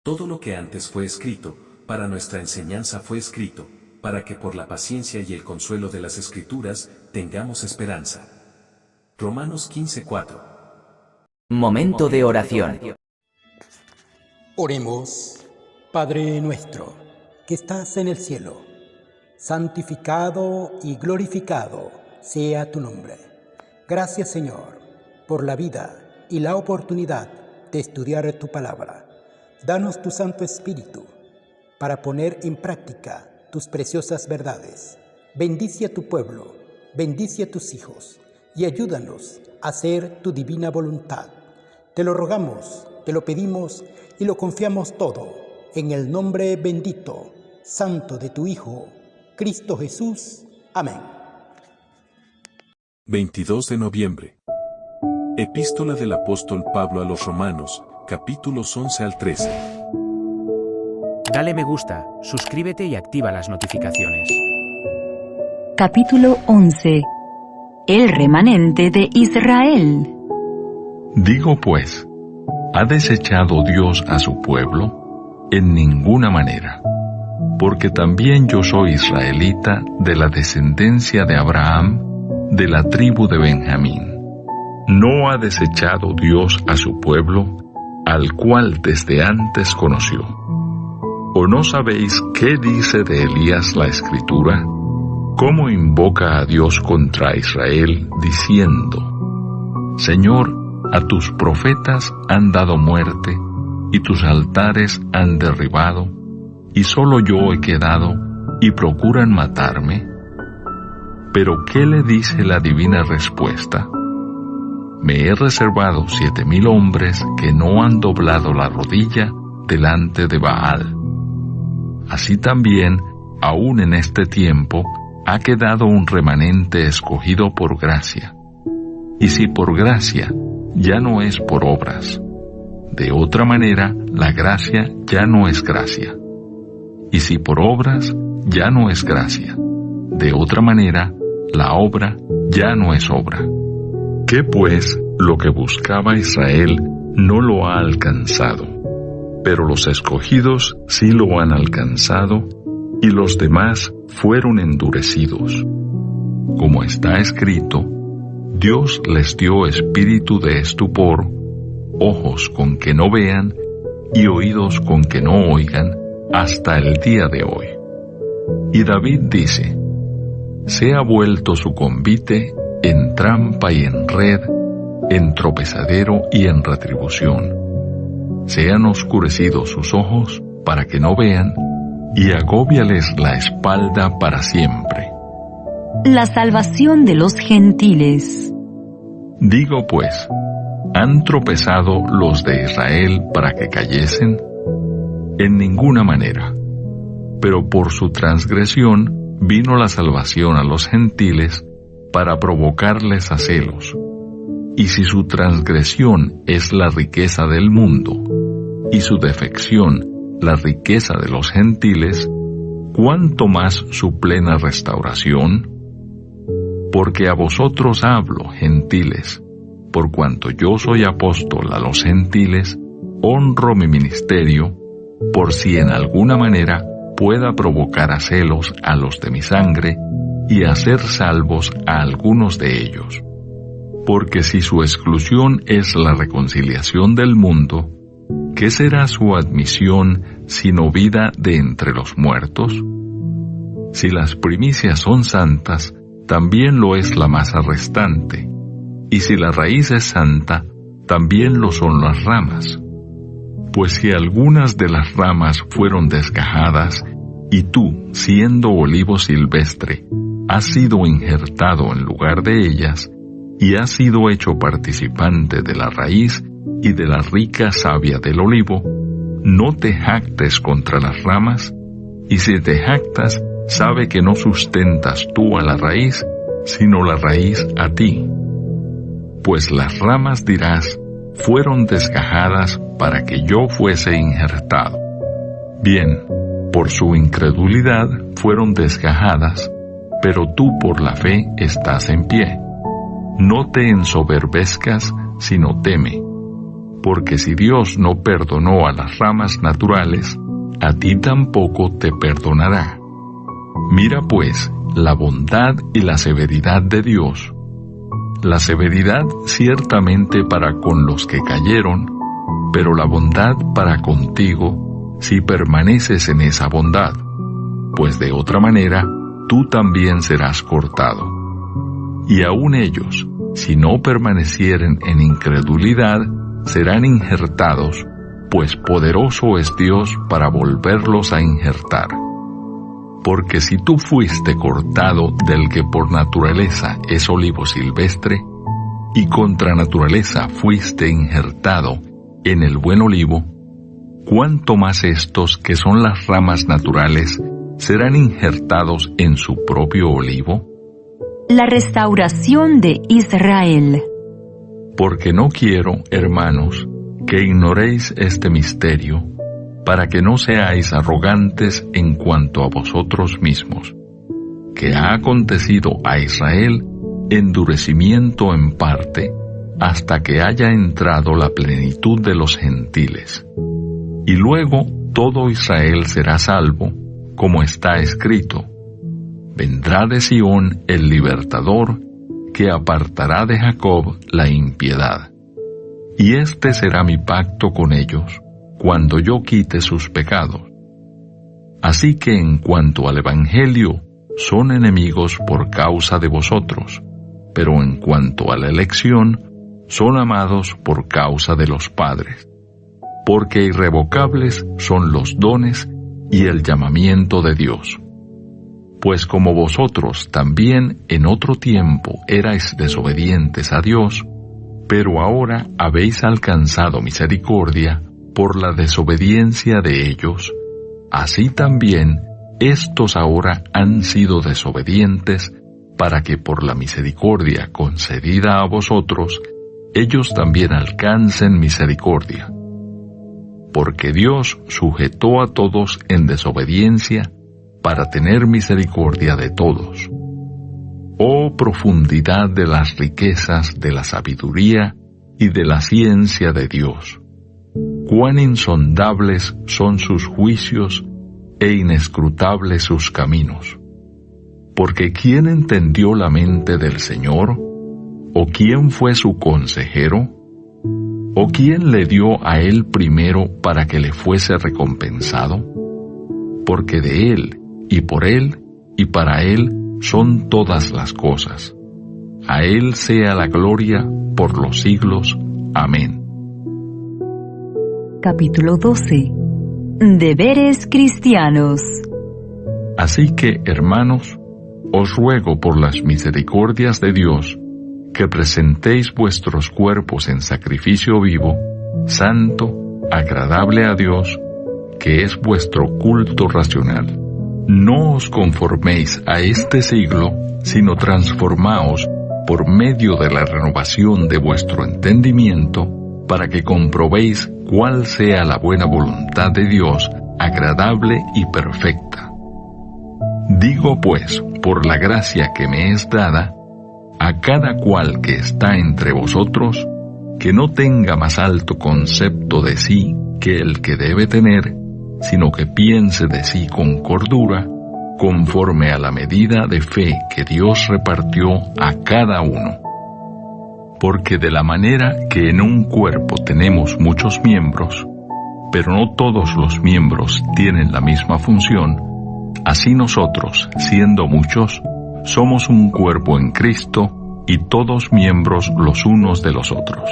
Todo lo que antes fue escrito, para nuestra enseñanza fue escrito, para que por la paciencia y el consuelo de las Escrituras, tengamos esperanza. Romanos 15:4. Momento de oración. Oremos. Padre nuestro, que estás en el cielo, santificado y glorificado sea tu nombre. Gracias, Señor, por la vida y la oportunidad de estudiar tu palabra. Danos tu Santo Espíritu para poner en práctica tus preciosas verdades. Bendice a tu pueblo, bendice a tus hijos y ayúdanos a hacer tu divina voluntad. Te lo rogamos, te lo pedimos y lo confiamos todo en el nombre bendito, santo de tu Hijo, Cristo Jesús. Amén. 22 de noviembre. Epístola del apóstol Pablo a los Romanos, capítulos 11 al 13. Dale me gusta, suscríbete y activa las notificaciones. Capítulo 11. El remanente de Israel. Digo pues, ¿ha desechado Dios a su pueblo? En ninguna manera, porque también yo soy israelita de la descendencia de Abraham, de la tribu de Benjamín. ¿No ha desechado Dios a su pueblo, al cual desde antes conoció? ¿O no sabéis qué dice de Elías la Escritura? ¿Cómo invoca a Dios contra Israel, diciendo: Señor, a tus profetas han dado muerte, y tus altares han derribado, y solo yo he quedado, y procuran matarme? Pero ¿qué le dice la divina respuesta? Me he reservado 7,000 hombres que no han doblado la rodilla delante de Baal. Así también, aún en este tiempo, ha quedado un remanente escogido por gracia. Y si por gracia, ya no es por obras. De otra manera, la gracia ya no es gracia. Y si por obras, ya no es gracia. De otra manera, la obra ya no es obra. ¿Qué pues lo que buscaba Israel no lo ha alcanzado? Pero los escogidos sí lo han alcanzado, y los demás fueron endurecidos. Como está escrito, Dios les dio espíritu de estupor, ojos con que no vean y oídos con que no oigan, hasta el día de hoy. Y David dice: se ha vuelto su convite en trampa y en red, en tropezadero y en retribución. Se han oscurecido sus ojos para que no vean, y agóbiales la espalda para siempre. La salvación de los gentiles. Digo pues, ¿han tropezado los de Israel para que cayesen? En ninguna manera. Pero por su transgresión vino la salvación a los gentiles para provocarles a celos. Y si su transgresión es la riqueza del mundo, y su defección la riqueza de los gentiles, ¿cuánto más su plena restauración? Porque a vosotros hablo, gentiles, por cuanto yo soy apóstol a los gentiles, honro mi ministerio, por si en alguna manera pueda provocar a celos a los de mi sangre, y hacer salvos a algunos de ellos. Porque si su exclusión es la reconciliación del mundo, ¿qué será su admisión sino vida de entre los muertos? Si las primicias son santas, también lo es la masa restante, y si la raíz es santa, también lo son las ramas. Pues si algunas de las ramas fueron desgajadas, y tú, siendo olivo silvestre, has sido injertado en lugar de ellas, y has sido hecho participante de la raíz y de la rica savia del olivo, no te jactes contra las ramas, y si te jactas, sabe que no sustentas tú a la raíz, sino la raíz a ti. Pues las ramas, dirás, fueron desgajadas para que yo fuese injertado. Bien, por su incredulidad fueron desgajadas, pero tú por la fe estás en pie. No te ensoberbezcas, sino teme. porque si Dios no perdonó a las ramas naturales, a ti tampoco te perdonará. Mira pues la bondad y la severidad de Dios. La severidad ciertamente para con los que cayeron, pero la bondad para contigo si permaneces en esa bondad, pues de otra manera tú también serás cortado. Y aun ellos, si no permanecieren en incredulidad, serán injertados, pues poderoso es Dios para volverlos a injertar. Porque si tú fuiste cortado del que por naturaleza es olivo silvestre, y contra naturaleza fuiste injertado en el buen olivo, ¿cuánto más estos que son las ramas naturales serán injertados en su propio olivo? La restauración de Israel. Porque no quiero, hermanos, que ignoréis este misterio, para que no seáis arrogantes en cuanto a vosotros mismos, que ha acontecido a Israel endurecimiento en parte, hasta que haya entrado la plenitud de los gentiles. Y luego todo Israel será salvo, como está escrito: vendrá de Sión el libertador, que apartará de Jacob la impiedad. Y este será mi pacto con ellos, cuando yo quite sus pecados. Así que en cuanto al Evangelio, son enemigos por causa de vosotros, pero en cuanto a la elección, son amados por causa de los padres. Porque irrevocables son los dones y el llamamiento de Dios. Pues como vosotros también en otro tiempo erais desobedientes a Dios, pero ahora habéis alcanzado misericordia por la desobediencia de ellos, así también estos ahora han sido desobedientes, para que por la misericordia concedida a vosotros, ellos también alcancen misericordia. Porque Dios sujetó a todos en desobediencia, para tener misericordia de todos. Oh profundidad de las riquezas de la sabiduría y de la ciencia de Dios. Cuán insondables son sus juicios e inescrutables sus caminos. Porque ¿quién entendió la mente del Señor? ¿O quién fue su consejero? ¿O quién le dio a él primero para que le fuese recompensado? Porque de él, y por él, y para él son todas las cosas. A él sea la gloria por los siglos. Amén. Capítulo 12. Deberes cristianos. Así que, hermanos, os ruego por las misericordias de Dios, que presentéis vuestros cuerpos en sacrificio vivo, santo, agradable a Dios, que es vuestro culto racional. No os conforméis a este siglo, sino transformaos por medio de la renovación de vuestro entendimiento, para que comprobéis cuál sea la buena voluntad de Dios, agradable y perfecta. Digo pues, por la gracia que me es dada, a cada cual que está entre vosotros, que no tenga más alto concepto de sí que el que debe tener, sino que piense de sí con cordura, conforme a la medida de fe que Dios repartió a cada uno. Porque de la manera que en un cuerpo tenemos muchos miembros, pero no todos los miembros tienen la misma función, así nosotros, siendo muchos, somos un cuerpo en Cristo, y todos miembros los unos de los otros.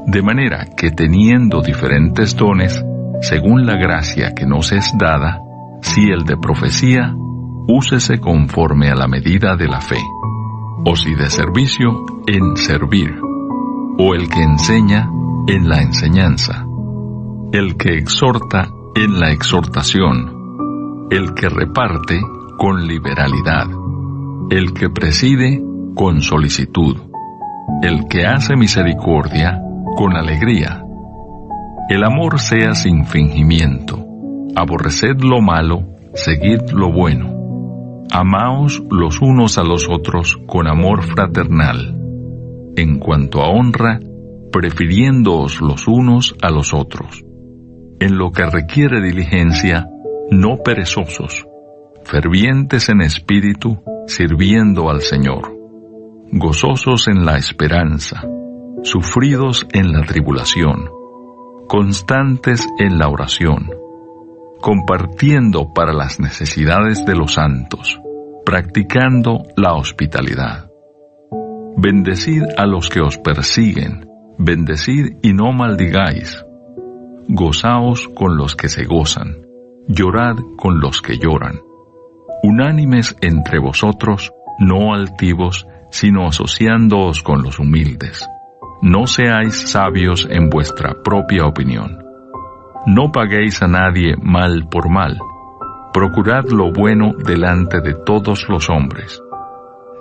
De manera que teniendo diferentes dones, según la gracia que nos es dada, si el de profecía, úsese conforme a la medida de la fe, o si de servicio, en servir, o el que enseña, en la enseñanza, el que exhorta, en la exhortación, el que reparte, con liberalidad, el que preside, con solicitud, el que hace misericordia, con alegría. El amor sea sin fingimiento, aborreced lo malo, seguid lo bueno. Amaos los unos a los otros con amor fraternal. En cuanto a honra, prefiriéndoos los unos a los otros. En lo que requiere diligencia, no perezosos, fervientes en espíritu, sirviendo al Señor, gozosos en la esperanza, sufridos en la tribulación, constantes en la oración, compartiendo para las necesidades de los santos, practicando la hospitalidad. Bendecid a los que os persiguen, bendecid y no maldigáis. Gozaos con los que se gozan, llorad con los que lloran. Unánimes entre vosotros, no altivos, sino asociándoos con los humildes. No seáis sabios en vuestra propia opinión. No paguéis a nadie mal por mal. Procurad lo bueno delante de todos los hombres.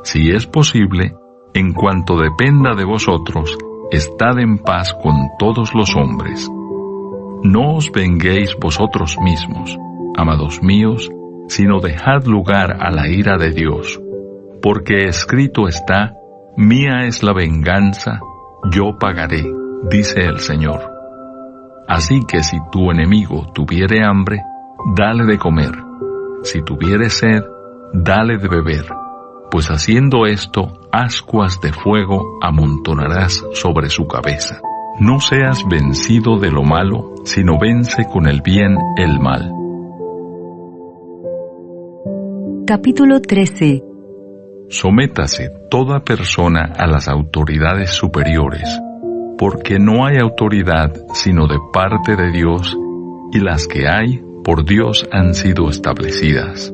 Si es posible, en cuanto dependa de vosotros, estad en paz con todos los hombres. No os venguéis vosotros mismos, amados míos, sino dejad lugar a la ira de Dios, porque escrito está: mía es la venganza, yo pagaré, dice el Señor. Así que si tu enemigo tuviere hambre, dale de comer; si tuviere sed, dale de beber, pues haciendo esto, ascuas de fuego amontonarás sobre su cabeza. No seas vencido de lo malo, sino vence con el bien el mal. Capítulo 13. Sométase toda persona a las autoridades superiores, porque no hay autoridad sino de parte de Dios, y las que hay por Dios han sido establecidas.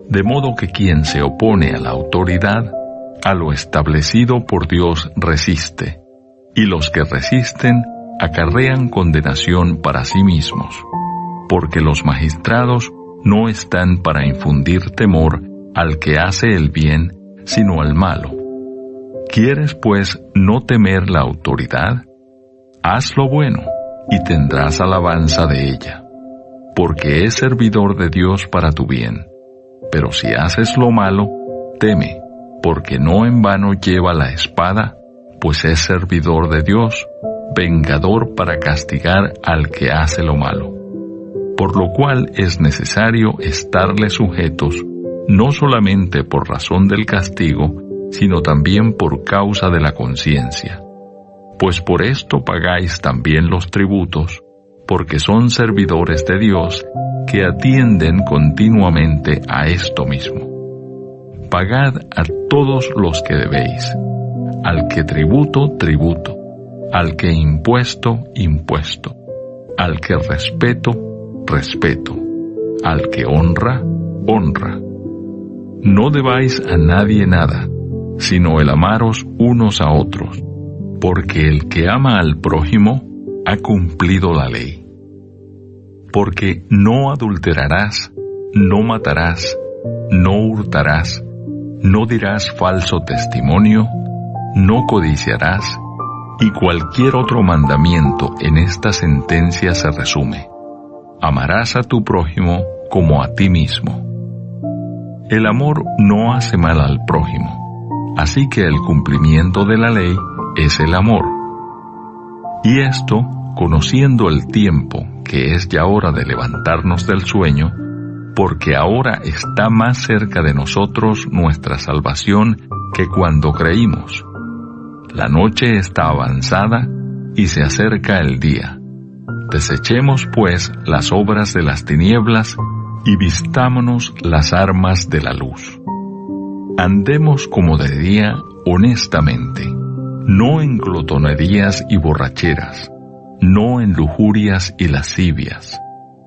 De modo que quien se opone a la autoridad, a lo establecido por Dios resiste, y los que resisten acarrean condenación para sí mismos, porque los magistrados no están para infundir temor al que hace el bien, sino al malo. ¿Quieres, pues, no temer la autoridad? Haz lo bueno, y tendrás alabanza de ella, porque es servidor de Dios para tu bien. Pero si haces lo malo, teme, porque no en vano lleva la espada, pues es servidor de Dios, vengador para castigar al que hace lo malo. Por lo cual es necesario estarle sujetos, no solamente por razón del castigo, sino también por causa de la conciencia. Pues por esto pagáis también los tributos, porque son servidores de Dios, que atienden continuamente a esto mismo. Pagad a todos los que debéis, al que tributo, tributo, al que impuesto, impuesto, al que respeto, respeto, al que honra, honra. No debáis a nadie nada, sino el amaros unos a otros, porque el que ama al prójimo ha cumplido la ley. Porque no adulterarás, no matarás, no hurtarás, no dirás falso testimonio, no codiciarás, y cualquier otro mandamiento en esta sentencia se resume: amarás a tu prójimo como a ti mismo. El amor no hace mal al prójimo, así que el cumplimiento de la ley es el amor. Y esto, conociendo el tiempo, que es ya hora de levantarnos del sueño, porque ahora está más cerca de nosotros nuestra salvación que cuando creímos. La noche está avanzada y se acerca el día. Desechemos pues las obras de las tinieblas y vistámonos las armas de la luz. Andemos como de día honestamente, no en glotonerías y borracheras, no en lujurias y lascivias,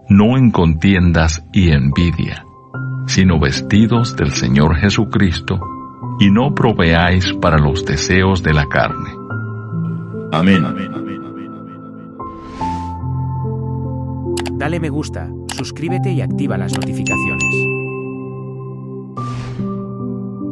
no en contiendas y envidia, sino vestidos del Señor Jesucristo, y no proveáis para los deseos de la carne. Amén. Dale me gusta, suscríbete y activa las notificaciones.